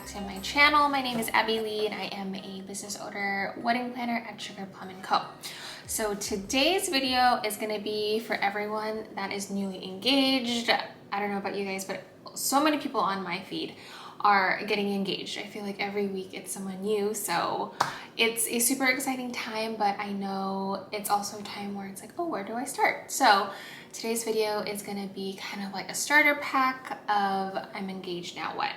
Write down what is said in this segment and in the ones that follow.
back to my channel. My name is Abby Lee and I am a business owner, wedding planner at Sugar Plum & Co. So today's video is going to be for everyone that is newly engaged. I don't know about you guys, but so many people on my feed are getting engaged. I feel like every week it's someone new, so it's a super exciting time, but I know it's also a time where it's like, oh, where do I start? So today's video is gonna be kind of like a starter pack of I'm engaged, now what?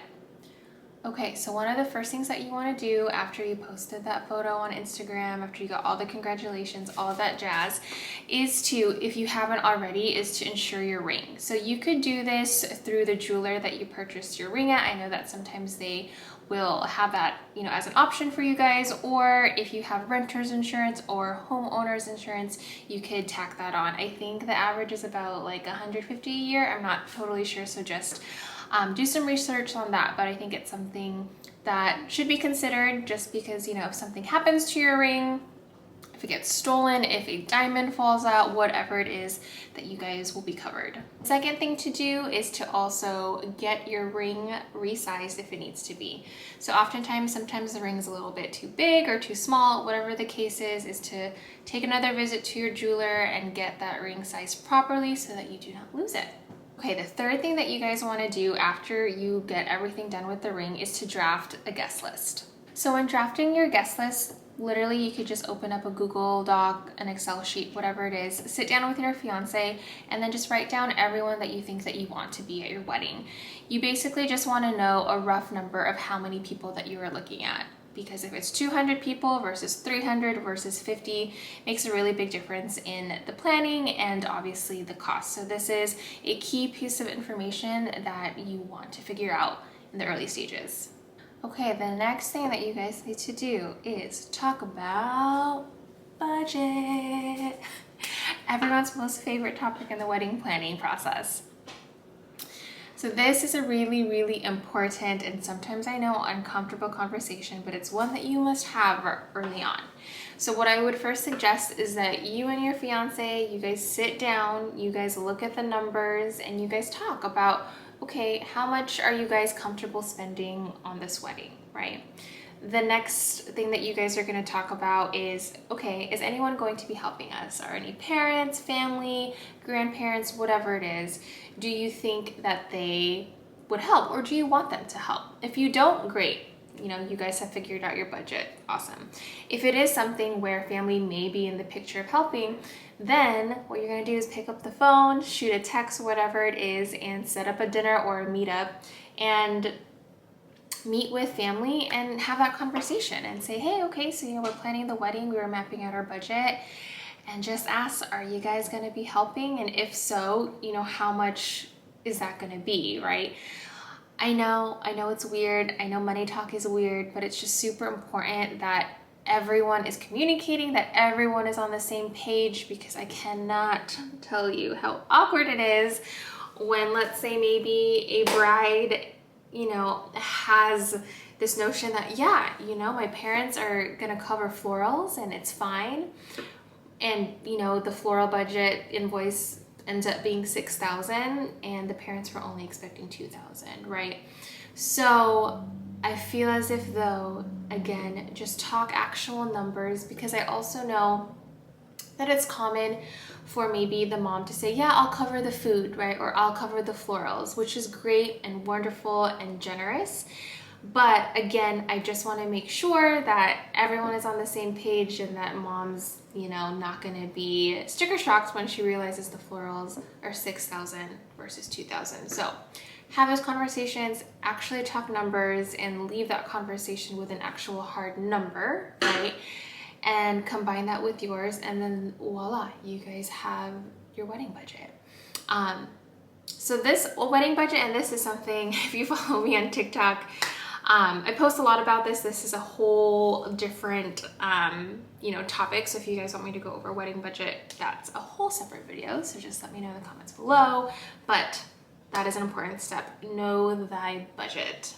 Okay, so one of the first things that you want to do after you posted that photo on Instagram, after you got all the congratulations, all of that jazz, is to, if you haven't already, is to insure your ring. So you could do this through the jeweler that you purchased your ring at. I know that sometimes they will have that, you know, as an option for you guys, or if you have renter's insurance or homeowner's insurance, you could tack that on. I think the average is about like $150 a year. I'm not totally sure, so just do some research on that, but I think it's something that should be considered just because, you know, if something happens to your ring, if it gets stolen, if a diamond falls out, whatever it is, that you guys will be covered. Second thing to do is to also get your ring resized if it needs to be. So oftentimes, sometimes the ring is a little bit too big or too small, whatever the case is to take another visit to your jeweler and get that ring sized properly so that you do not lose it. Okay, the third thing that you guys want to do after you get everything done with the ring is to draft a guest list. So when drafting your guest list, literally you could just open up a Google Doc, an Excel sheet, whatever it is, sit down with your fiance, and then just write down everyone that you think that you want to be at your wedding. You basically just want to know a rough number of how many people that you are looking at. Because if it's 200 people versus 300 versus 50, makes a really big difference in the planning and obviously the cost. So this is a key piece of information that you want to figure out in the early stages. Okay, the next thing that you guys need to do is talk about budget. Everyone's most favorite topic in the wedding planning process. So this is a really, really important and sometimes I know uncomfortable conversation, but it's one that you must have early on. So what I would first suggest is that you and your fiance, you guys sit down, you guys look at the numbers, and you guys talk about, okay, how much are you guys comfortable spending on this wedding, right? The next thing that you guys are going to talk about is, okay, is anyone going to be helping us? Are any parents, family, grandparents, whatever it is, do you think that they would help, or do you want them to help? If you don't, great. You know, you guys have figured out your budget. Awesome. If it is something where family may be in the picture of helping, then what you're going to do is pick up the phone, shoot a text, whatever it is, and set up a dinner or a meetup and meet with family and have that conversation and say, hey, okay, so, you know, we're planning the wedding, we were mapping out our budget, and just ask, are you guys going to be helping? And if so, you know, how much is that going to be, right? I know it's weird. I know money talk is weird, but it's just super important that everyone is communicating, that everyone is on the same page, because I cannot tell you how awkward it is when, let's say, maybe a bride, you know, has this notion that, yeah, you know, my parents are gonna cover florals and it's fine. And, you know, the floral budget invoice ends up being $6,000 and the parents were only expecting $2,000, right? So I feel as if though, again, just talk actual numbers, because I also know that it's common for maybe the mom to say, yeah, I'll cover the food, right? Or I'll cover the florals, which is great and wonderful and generous. But again, I just want to make sure that everyone is on the same page and that mom's, you know, not going to be sticker shocked when she realizes the florals are $6,000 versus $2,000. So have those conversations, actually talk numbers, and leave that conversation with an actual hard number, right? And combine that with yours, and then voila, you guys have your wedding budget. So this wedding budget, and this is something, if you follow me on TikTok, I post a lot about this. This is a whole different, you know, topic. So if you guys want me to go over wedding budget, that's a whole separate video. So just let me know in the comments below. But that is an important step. Know thy budget.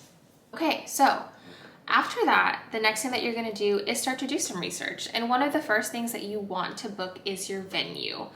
Okay, so after that, the next thing that you're going to do is start to do some research. And one of the first things that you want to book is your venue.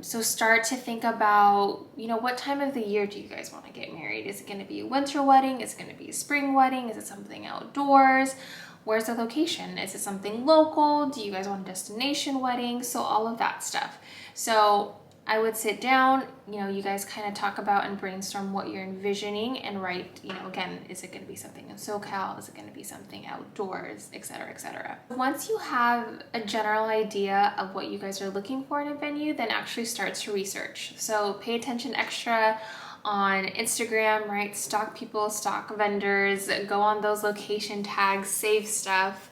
So start to think about, you know, what time of the year do you guys want to get married? Is it going to be a winter wedding? Is it going to be a spring wedding? Is it something outdoors? Where's the location? Is it something local? Do you guys want a destination wedding? So all of that stuff. So I would sit down, you know, you guys kind of talk about and brainstorm what you're envisioning and write, you know, again, is it going to be something in SoCal? Is it going to be something outdoors, etc., etc. Once you have a general idea of what you guys are looking for in a venue, then actually start to research. So pay attention extra on Instagram, right? Stalk people, stalk vendors, go on those location tags, save stuff.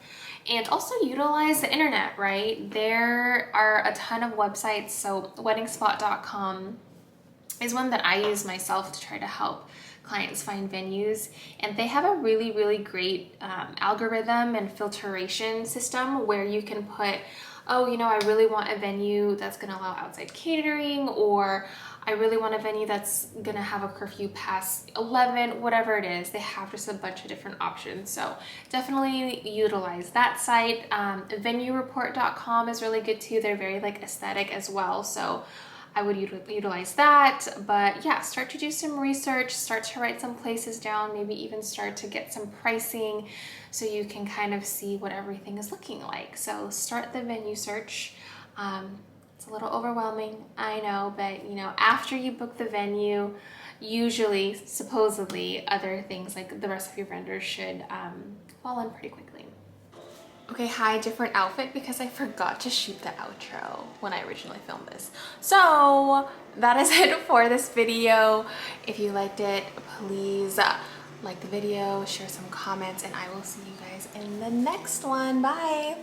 And also utilize the internet, right? There are a ton of websites. So weddingspot.com is one that I use myself to try to help clients find venues. And they have a really, really great algorithm and filtration system where you can put, oh, you know, I really want a venue that's going to allow outside catering, or I really want a venue that's gonna have a curfew past 11, whatever it is. They have just a bunch of different options. So definitely utilize that site. Venuereport.com is really good too. They're very like aesthetic as well. So I would utilize that. But yeah, start to do some research, start to write some places down, maybe even start to get some pricing so you can kind of see what everything is looking like. So start the venue search. It's a little overwhelming, I know, but you know, after you book the venue, usually, supposedly, other things like the rest of your vendors should fall in pretty quickly. Okay, hi, different outfit because I forgot to shoot the outro when I originally filmed this. So that is it for this video. If you liked it, please like the video, share some comments, and I will see you guys in the next one. Bye!